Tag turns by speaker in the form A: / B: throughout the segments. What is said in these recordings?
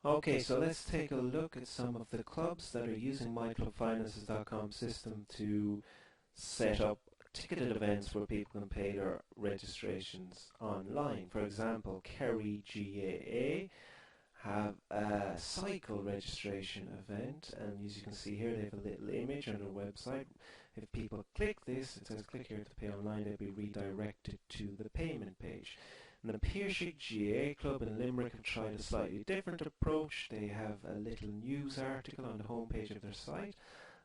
A: Okay, so let's take a look at some of the clubs that are using myclubfinances.com system to set up ticketed events where people can pay their registrations online. For example, Kerry GAA have a cycle registration event, and as you can see here they have a little image on their website. If people click this, it says click here to pay online, they'll be redirected to the payment page. And the Piershig GA Club in Limerick have tried a slightly different approach. They have a little news article on the homepage of their site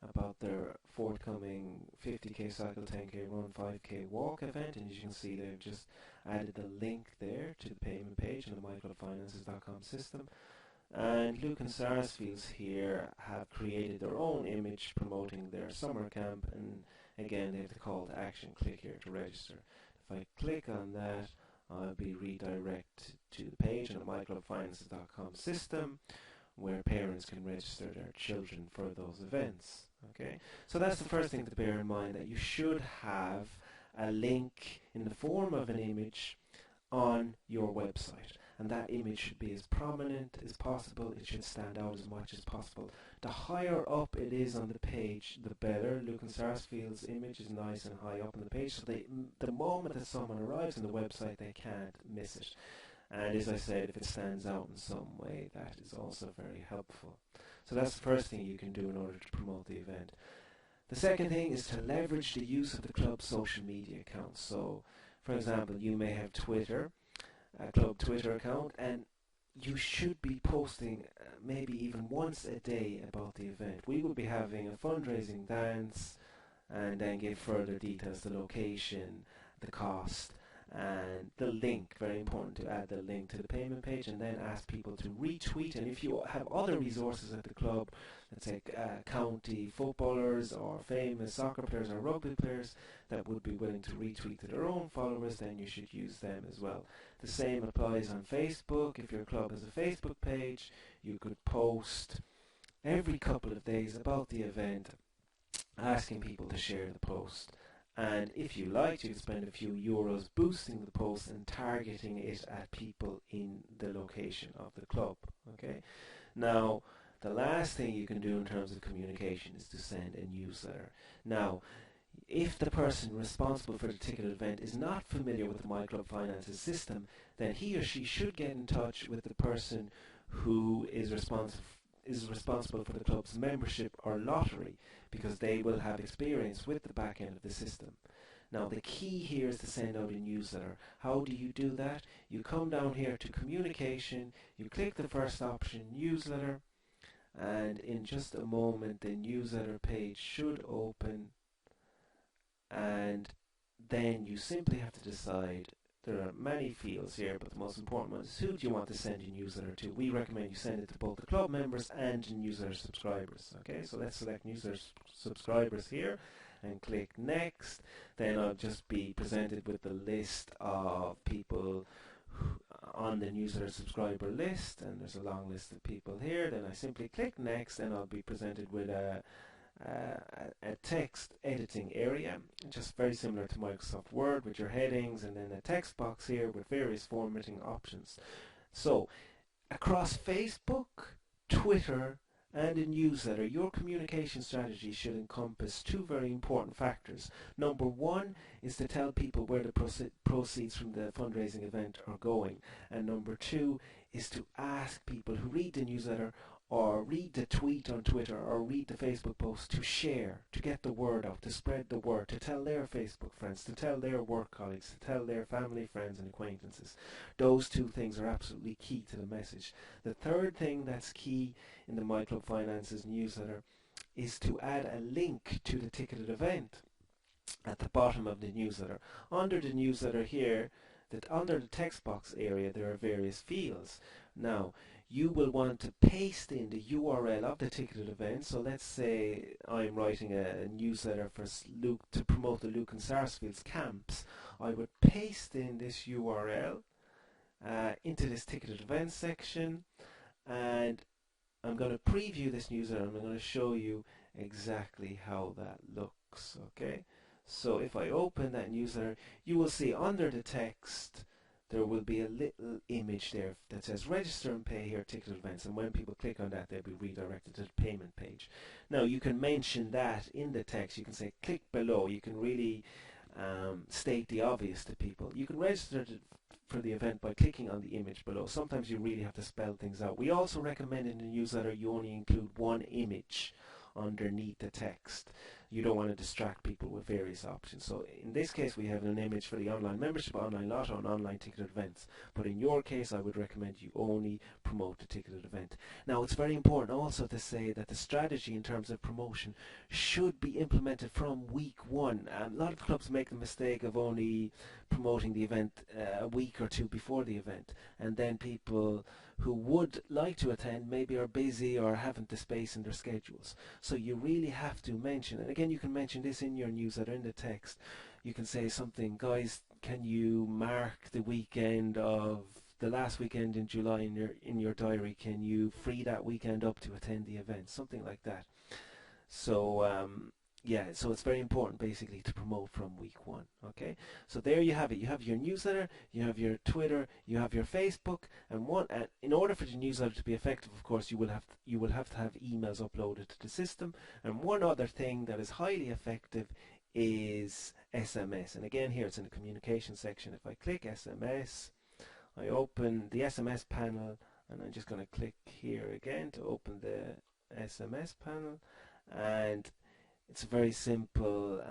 A: about their forthcoming 50k cycle, 10k run, 5k walk event, and as you can see they've just added the link there to the payment page on the myclubfinances.com system. And Luke and Sarsfields here have created their own image promoting their summer camp, and again they have the call to action, click here to register. If I click on that, I'll be redirected to the page on the myclubfinances.com system where parents can register their children for those events. Okay, so that's the first thing to bear in mind, that you should have a link in the form of an image on your website, and that image should be as prominent as possible. It should stand out as much as possible. The higher up it is on the page, the better. Luke and Sarsfield's image is nice and high up on the page, so the moment that someone arrives on the website, they can't miss it. And as I said, if it stands out in some way, that is also very helpful. So that's the first thing you can do in order to promote the event. The second thing is to leverage the use of the club's social media accounts. So, for example, you may have Twitter, a club Twitter account, and you should be posting maybe even once a day about the event. We will be having a fundraising dance, and then give further details, the location, the cost, and the link. Very important to add the link to the payment page, and then ask people to retweet. And if you have other resources at the club, let's say county footballers or famous soccer players or rugby players that would be willing to retweet to their own followers, then you should use them as well. The same applies on Facebook. If your club has a Facebook page, you could post every couple of days about the event, asking people to share the post. And if you liked, you could spend a few euros boosting the post and targeting it at people in the location of the club. Okay. Now, the last thing you can do in terms of communication is to send a newsletter. Now, if the person responsible for the ticketed event is not familiar with the MyClub Finances system, then he or she should get in touch with the person who is responsible for the club's membership or lottery, because they will have experience with the back end of the system. Now, the key here is to send out a newsletter. How do you do that? You come down here to communication, you click the first option, newsletter, and in just a moment the newsletter page should open, and then you simply have to decide. There are many fields here, but the most important one is who do you want to send your newsletter to. We recommend you send it to both the club members and newsletter subscribers. Okay, so let's select newsletter subscribers here and click next. Then I'll just be presented with the list of people on the newsletter subscriber list, and there's a long list of people here. Then I simply click next, and I'll be presented with a text editing area, just very similar to Microsoft Word, with your headings and then a text box here with various formatting options. So across Facebook, Twitter and a newsletter, your communication strategy should encompass two very important factors. Number one is to tell people where the proceeds from the fundraising event are going, and number two is to ask people who read the newsletter or read the tweet on Twitter or read the Facebook post to share, to get the word out, to spread the word, to tell their Facebook friends, to tell their work colleagues, to tell their family, friends and acquaintances. Those two things are absolutely key to the message. The third thing that's key in the MyClub Finances newsletter is to add a link to the ticketed event at the bottom of the newsletter. Under the newsletter here, under the text box area, there are various fields. Now, you will want to paste in the URL of the ticketed event. So let's say I'm writing a newsletter for Luke to promote the Luke and Sarsfield's camps. I would paste in this URL into this ticketed event section, and I'm going to preview this newsletter and I'm going to show you exactly how that looks. Okay, so if I open that newsletter, you will see under the text there will be a little image there that says register and pay here ticketed events, and when people click on that they'll be redirected to the payment page. Now you can mention that in the text. You can say click below. You can really state the obvious to people. You can register for the event by clicking on the image below. Sometimes you really have to spell things out. We also recommend in the newsletter you only include one image underneath the text. You don't want to distract people with various options. So in this case we have an image for the online membership, online lotto and online ticketed events. But in your case I would recommend you only promote the ticketed event. Now it's very important also to say that the strategy in terms of promotion should be implemented from week one. A lot of clubs make the mistake of only promoting the event a week or two before the event, and then people who would like to attend maybe are busy or haven't the space in their schedules. So you really have to mention, and again you can mention this in your newsletter in the text. You can say something, guys, can you mark the weekend of the last weekend in July in your diary? Can you free that weekend up to attend the event? Something like that. So yeah, so it's very important basically to promote from week one. Okay, so there you have it. You have your newsletter, you have your Twitter, you have your Facebook, and in order for the newsletter to be effective, of course, you will have to have emails uploaded to the system. And one other thing that is highly effective is SMS. And again, here it's in the communication section. If I click SMS, I open the SMS panel, and I'm just going to click here again to open the SMS panel, and it's a very simple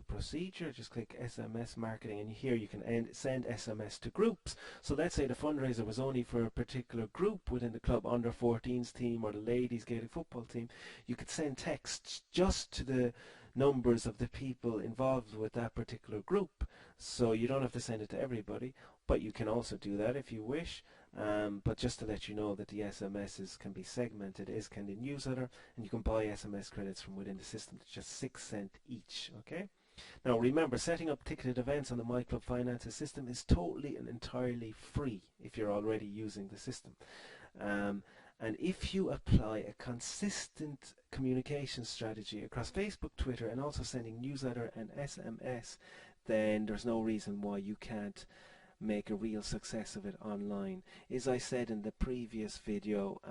A: procedure. Just click SMS marketing, and here you can send SMS to groups. So let's say the fundraiser was only for a particular group within the club, under 14s team or the ladies Gaelic football team. You could send texts just to the numbers of the people involved with that particular group. So you don't have to send it to everybody, but you can also do that if you wish. But just to let you know that the SMSs can be segmented, is can the newsletter, and you can buy SMS credits from within the system. It's just 6 cents each. Okay. Now remember, setting up ticketed events on the My Club Finances system is totally and entirely free if you're already using the system. And if you apply a consistent communication strategy across Facebook, Twitter, and also sending newsletter and SMS, then there's no reason why you can't make a real success of it online. As I said in the previous video,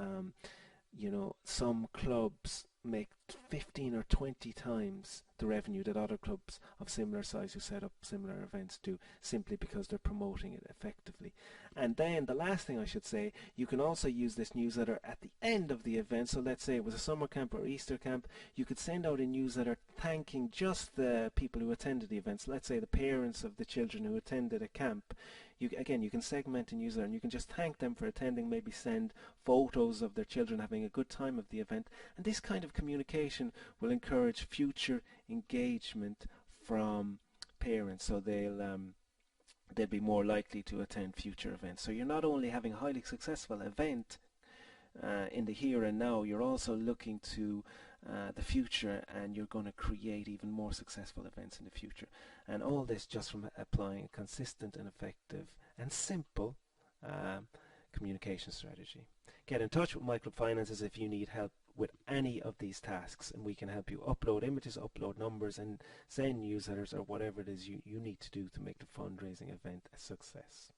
A: you know, some clubs make 15 or 20 times the revenue that other clubs of similar size who set up similar events do, simply because they're promoting it effectively. And then the last thing I should say, you can also use this newsletter at the end of the event. So let's say it was a summer camp or Easter camp, you could send out a newsletter thanking just the people who attended the events. Let's say the parents of the children who attended a camp. Again, you can segment a newsletter and you can just thank them for attending, maybe send photos of their children having a good time of the event. And this kind of communication will encourage future engagement from parents, so they'll be more likely to attend future events. So you're not only having a highly successful event in the here and now, you're also looking to the future, and you're going to create even more successful events in the future. And all this just from applying a consistent and effective and simple communication strategy. Get in touch with My Club Finances if you need help with any of these tasks, and we can help you upload images, upload numbers, and send newsletters, or whatever it is you need to do to make the fundraising event a success.